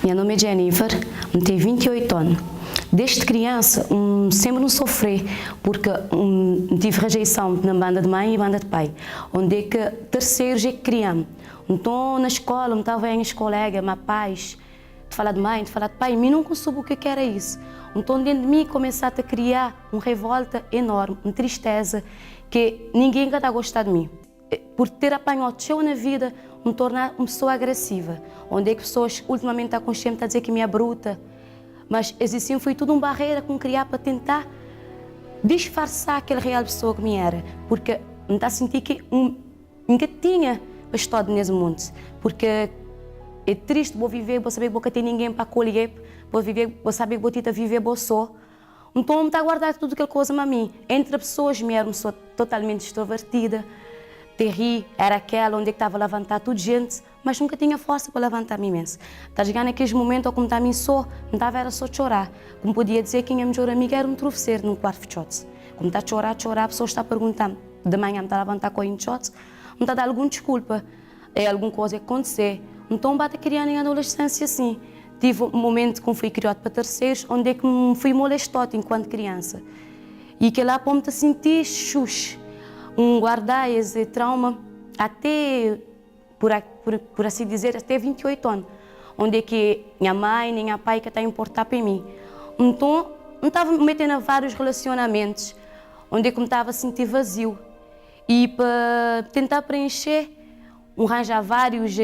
Meu nome é Jennifer, tenho 28 anos. Desde criança, sempre não sofri, porque tive rejeição na banda de mãe e banda de pai, onde é que terceiros é que criam. Então, na escola, me estava em colegas, meus pais, de falar de mãe, de falar de pai, e nunca soube o que era isso. Então, dentro de mim, comecei a criar uma revolta enorme, uma tristeza, que ninguém está a gostar de mim. Por ter apanhado show na vida, me tornar uma pessoa agressiva, onde é que pessoas ultimamente estão conscientes a dizer que me é bruta, mas existia foi tudo uma barreira que me criar para tentar disfarçar aquela real pessoa que me era, porque me está a sentir que nunca tinha estado nesse mundo, porque é triste vou viver, vou saber que vou ter ninguém para acolher, vou saber que vou ter viver só. Então me está a guardar tudo aquela coisa a mim. Entre pessoas, me era uma pessoa totalmente extrovertida, terri, era aquela onde estava a levantar tudo gente, mas nunca tinha força para levantar-me imenso. Está chegando naqueles momentos, como estava só, não estava era só chorar. Como podia dizer que a minha melhor amiga era um travesseiro num quarto de shots. Como está a chorar, a pessoa está a perguntar, de manhã me está a levantar com um shots, não está a dar alguma desculpa, é alguma coisa que aconteceu. Então bate a criar em adolescência assim. Tive um momento que fui criado para terceiros, onde é que me fui molestado enquanto criança. E que lá para me sentir xuxa, guardar esse trauma até, por assim dizer, até 28 anos, onde é que minha mãe nem meu pai que está a importar para mim. Então, eu estava me metendo em vários relacionamentos, onde é que me estava a sentir vazio. E para tentar preencher, arranjar vários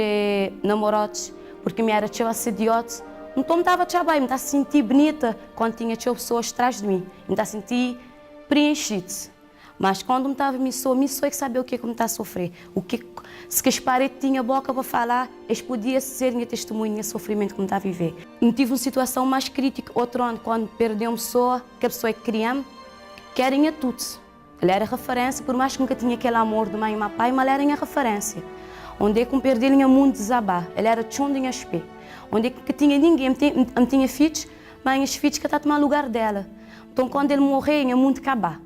namorados, porque me era assediado. Então, me estava a bem, me estava a sentir bonita quando tinha pessoas atrás de mim, me estava a sentir preenchido. Mas quando me estava me sou é que sabia o que me está a sofrer. Se que as paredes tinham boca para falar, eles podiam ser minha testemunha do sofrimento que me está a viver. Eu tive uma situação mais crítica outro ano, quando perdi uma pessoa, que a pessoa que criamos, que era minha tudo. Ela era referência, por mais que nunca tinha aquele amor de mãe e meu pai, mas ela era minha referência. Onde é que me perdi, ele tinha muito desabar. Ela era tchonda em SP. Onde é que tinha ninguém, não tinha filhos, mas as filhos que está a tomar lugar dela. Então, quando ele morreu, tinha muito acabar.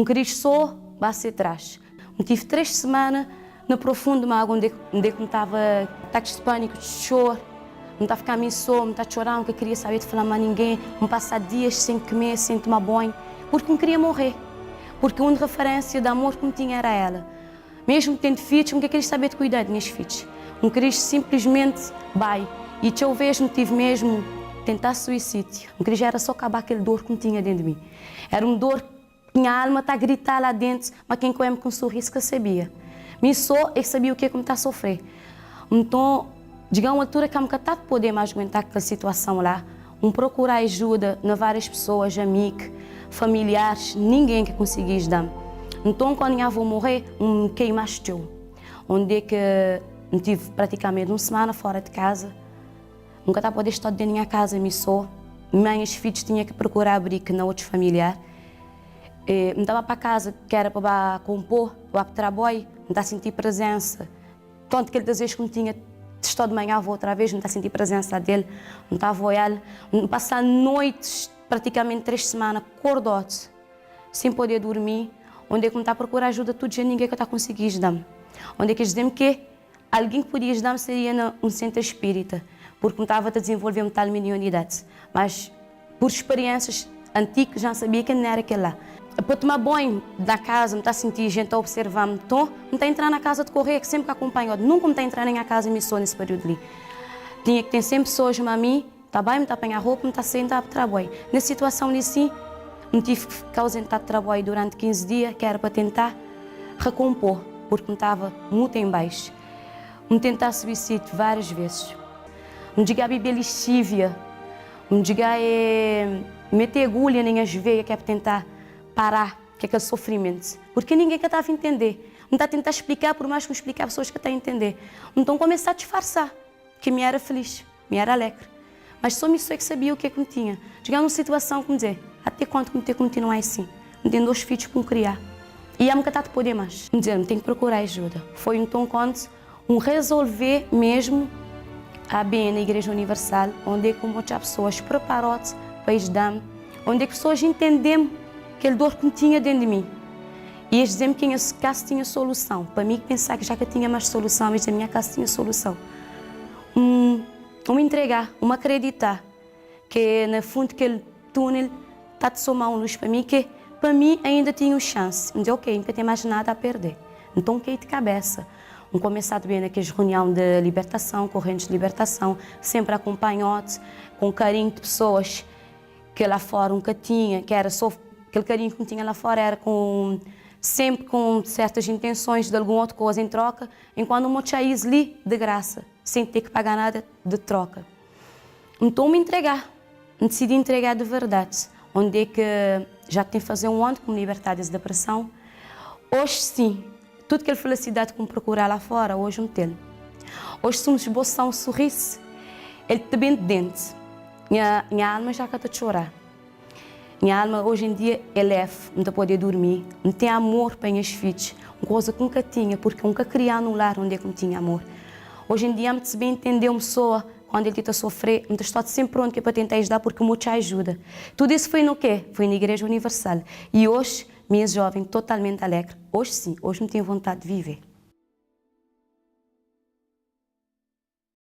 Cristo só vai ser atrás. Tive 3 semanas na profunda mágoa, onde me estava ataques de pânico, de choro, me estava a ficar meio só, me estava a chorar, nunca queria saber de falar mais a ninguém, me passar dias sem comer, sem tomar banho, porque me queria morrer. Porque uma referência de amor que me tinha era ela. Mesmo tendo filhos, nunca queria saber de cuidar de minhas filhos. Não queria simplesmente vai. E eu vejo, tive mesmo tentar suicídio. Não queria era só acabar aquele dor que me tinha dentro de mim. Era uma dor. Minha alma está a gritar lá dentro, mas quem come com um sorriso que eu sabia. Me só eu sabia o que me está a sofrer. Então, chegou a uma altura que eu nunca está a poder mais aguentar aquela situação lá. Procurar ajuda na várias pessoas, amigos, familiares, ninguém que conseguia ajudar. Então, quando minha avó morrer, quem mais teu. Onde é que eu tive praticamente uma semana fora de casa. Nunca está a poder estar dentro da minha casa, me só. Minhas filhas tinham que procurar abrigo na outros familiares. Me estava para casa, que era para compor, para trabalho, não está a sentir presença. Tanto que ele desejo que não tinha estado de manhã, vou outra vez, não está a sentir presença dele, não está a voar. Passar noites, praticamente 3 semanas, acordado, sem poder dormir, onde é que me está a procurar ajuda, todo dia ninguém que está a conseguir ajudar-me. Onde é que dizem que alguém que podia ajudar-me seria um centro espírita, porque me estava a desenvolver uma tal mediunidade. Mas, por experiências antigas, já sabia que não era aquele lá. Para tomar banho da casa, me está a sentir gente a observar-me, então, me está a entrar na casa de correr, que sempre que acompanho, nunca me está a entrar na minha casa e me sou nesse período ali. Tinha que ter sempre pessoas a mim, está bem, me está a apanhar roupa, me está a sentar para trabalho. Nessa situação assim, me tive que ficar ausentado de trabalho durante 15 dias, que era para tentar recompor, porque me estava muito em baixo. Me tentar suicídio várias vezes. Me diga a beber lixívia, me diga meter agulha nas minhas veias, que é para tentar parar que é aquele sofrimento, porque ninguém que estava a entender. Não está a tentar explicar, por mais que eu explique a pessoas que estão a entender. Então começar a disfarçar que me era feliz, me era alegre. Mas só me que sabia o que é que me tinha. Chegar numa situação que me dizer, até quando me ter que continuar assim? Me tenho 2 filhos para me criar. E a nunca está a poder mais. Me dizer, me tenho que procurar ajuda. Foi então quando resolver mesmo a bem na Igreja Universal, onde é que muitas pessoas prepararam-se para ajudar-me, onde é que pessoas entenderam aquele dor que me tinha dentro de mim. E eles diziam que a minha casa tinha solução. Para mim, pensar que já que eu tinha mais solução, mas a minha casa tinha solução. me entregar, me acreditar que no fundo aquele túnel está de somar uma luz para mim, que para mim ainda tinha chance. Eu disse, ok, não tem mais nada a perder. Então, que de cabeça. Começar bem naquelas reuniões de libertação, correntes de libertação, sempre acompanhado, com carinho de pessoas que lá fora nunca tinha, que era só aquele carinho que não tinha lá fora, era sempre com certas intenções de alguma outra coisa em troca, enquanto o meu país ali de graça, sem ter que pagar nada de troca. Então me decidi entregar de verdade, onde é que já tem que fazer um ano que me libertar dessa depressão. Hoje sim, tudo aquela felicidade que me procurar lá fora, hoje não tenho. Hoje somos esboçar um sorriso, ele está bem dentro. Minha alma já está a chorar. Minha alma hoje em dia é leve, não está a poder dormir, não tem amor para minhas filhas, uma coisa que nunca tinha, porque nunca criei num lar onde é que não tinha amor. Hoje em dia, me bem entender uma pessoa, quando ele está a sofrer, me estou sempre pronto para tentar ajudar, porque o mundo te ajuda. Tudo isso foi no quê? Foi na Igreja Universal. E hoje, minha jovem, totalmente alegre. Hoje sim, hoje não tenho vontade de viver.